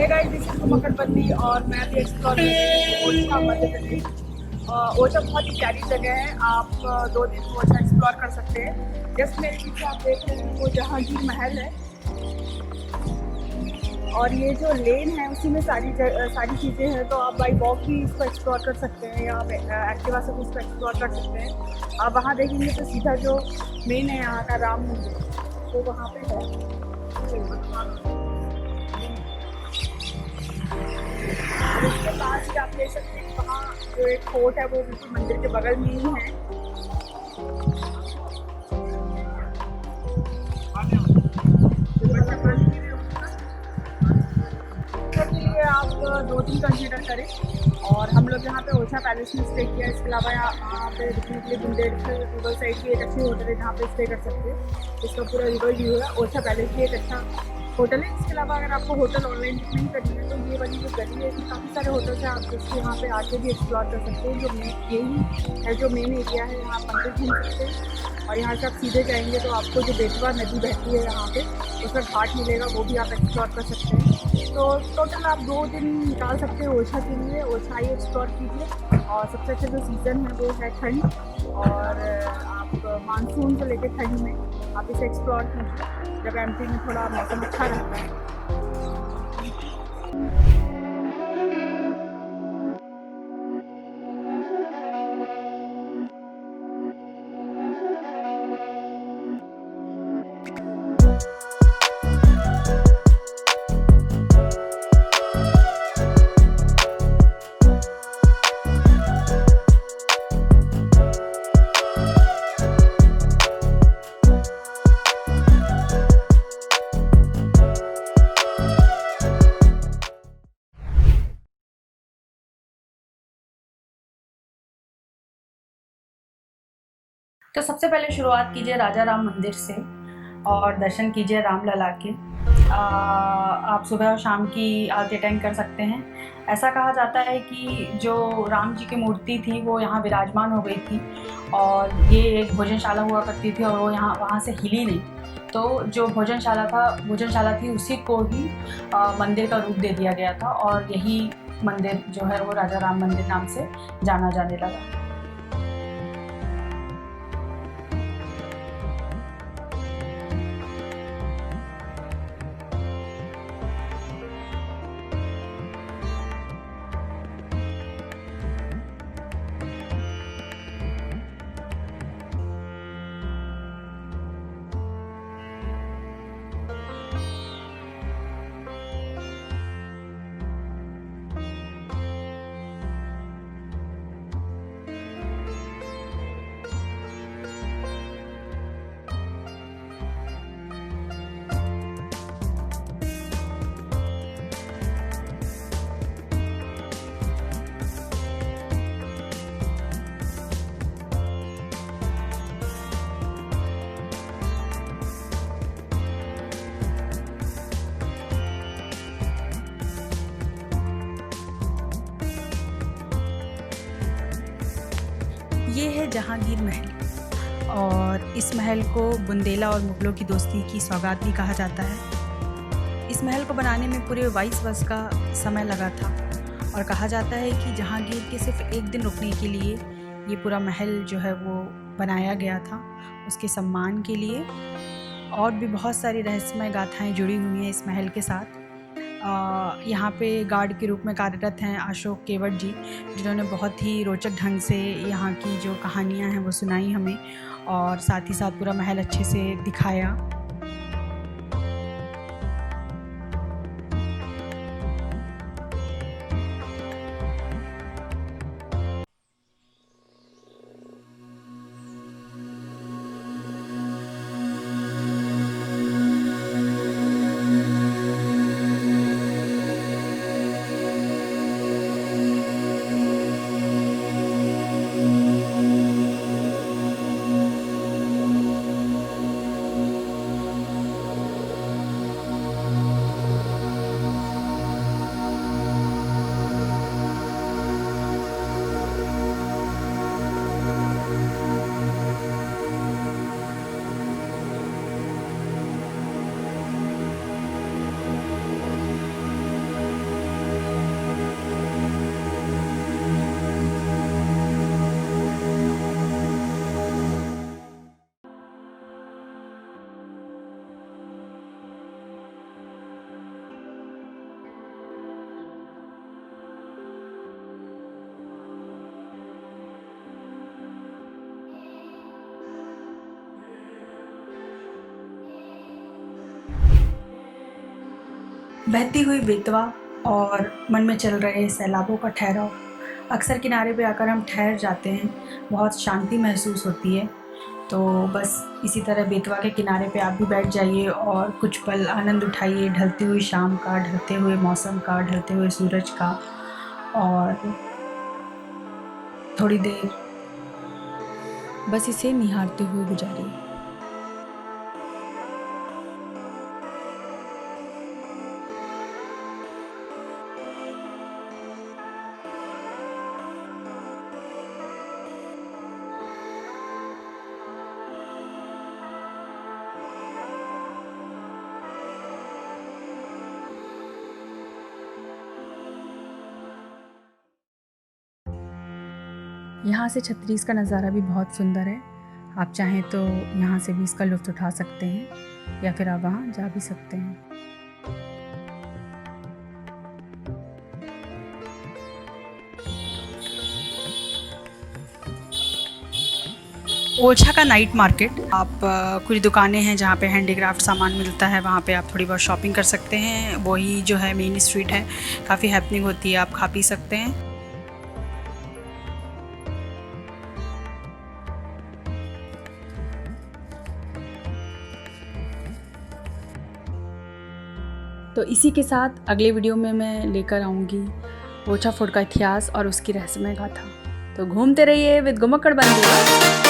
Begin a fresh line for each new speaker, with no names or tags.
Hey guys, this is मकरबंदी और मैं भी एक्सप्लोर कर रही हूँ ओरछा, मध्य प्रदेश। ओरछा बहुत ही प्यारी जगह है। आप 2 दिन ओरछा एक्सप्लोर कर सकते हैं। जस्ट मेरे पीछे आप देख रहे हैं वो जहांगीर महल है और ये जो लेन है उसी में सारी चीज़ें हैं। तो आप बाई वॉक भी इसको एक्सप्लोर कर सकते हैं या आप एक्टिवा से भी इसको एक्सप्लोर कर सकते हैं। आप वहाँ देखेंगे तो सीधा जो मेन है यहाँ का राम मंदिर वो वहाँ पे है। और इसके पास ही आप ले सकते हैं, वहाँ जो एक फोर्ट है वो बिल्कुल मंदिर के बगल में ही है। के लिए आप 2 दिन कंसिडर करें। और हम लोग यहाँ पे ओरछा पैलेस में स्टे किया। इसके अलावा यहाँ पे रुकने के लिए बुंदेल रिवर साइड की एक अच्छी होटल है जहाँ पे स्टे कर सकते हैं। इसका पूरा रिवर व्यू है। ओरछा पैलेस भी एक अच्छा होटल है। इसके अलावा अगर आपको होटल ऑनलाइन बुक नहीं करनी है तो ये वाली जो गली है इसमें काफ़ी सारे होटल्स हैं। आप जैसे यहाँ पे आके भी एक्सप्लोर कर सकते हैं। जो यही है जो मेन एरिया है, यहाँ मंदिर घूम सकते हैं। और यहाँ से आप सीधे जाएंगे तो आपको जो बेतवा नदी बहती है यहाँ पे उसका घाट मिलेगा, वो भी आप एक्सप्लोर कर सकते हैं। तो टोटल आप 2 दिन निकाल सकते हैं ओरछा के लिए। ओरछा ही एक्सप्लोर कीजिए। और सबसे अच्छा जो सीज़न है वो है ठंड। और आप मानसून से लेकर ठंड में आप इसे एक्सप्लोर कीजिए जब एमपी में थोड़ा मौसम अच्छा रहता है।
तो सबसे पहले शुरुआत कीजिए राजा राम मंदिर से और दर्शन कीजिए रामलला के। आप सुबह और शाम की आरती अटेंड कर सकते हैं। ऐसा कहा जाता है कि जो राम जी की मूर्ति थी वो यहाँ विराजमान हो गई थी और ये एक भोजनशाला हुआ करती थी और वो यहाँ वहाँ से हिली नहीं। तो जो भोजनशाला थी उसी को ही मंदिर का रूप दे दिया गया था और यही मंदिर जो है वो राजा राम मंदिर नाम से जाना जाने लगा। ये है जहांगीर महल और इस महल को बुंदेला और मुगलों की दोस्ती की सौगात भी कहा जाता है। इस महल को बनाने में पूरे 22 वर्ष का समय लगा था और कहा जाता है कि जहांगीर के सिर्फ 1 दिन रुकने के लिए ये पूरा महल जो है वो बनाया गया था उसके सम्मान के लिए। और भी बहुत सारी रहस्यमय गाथाएं जुड़ी हुई हैं इस महल के साथ। यहाँ पे गार्ड के रूप में कार्यरत हैं अशोक केवट जी, जिन्होंने बहुत ही रोचक ढंग से यहाँ की जो कहानियाँ हैं वो सुनाई हमें और साथ ही साथ पूरा महल अच्छे से दिखाया। बहती हुई बेतवा और मन में चल रहे सैलाबों का ठहराव। अक्सर किनारे पे आकर हम ठहर जाते हैं, बहुत शांति महसूस होती है। तो बस इसी तरह बेतवा के किनारे पे आप भी बैठ जाइए और कुछ पल आनंद उठाइए ढलती हुई शाम का, ढलते हुए मौसम का, ढलते हुए सूरज का, और थोड़ी देर बस इसे निहारते हुए गुजारिए। यहाँ से छत्तीस का नज़ारा भी बहुत सुंदर है। आप चाहें तो यहाँ से भी इसका लुत्फ़ उठा सकते हैं या फिर आप वहाँ जा भी सकते हैं। ओरछा का नाइट मार्केट, आप कुछ दुकानें हैं जहाँ पे हैंडीक्राफ्ट सामान मिलता है, वहाँ पे आप थोड़ी बहुत शॉपिंग कर सकते हैं। वही जो है मेन स्ट्रीट है, काफ़ी हैपनिंग होती है, आप खा पी सकते हैं। तो इसी के साथ अगले वीडियो में मैं लेकर आऊँगी ओरछा फोर्ट का इतिहास और उसकी रहस्यमय गाथा। तो घूमते रहिए विद घुमक्कड़ बंधु।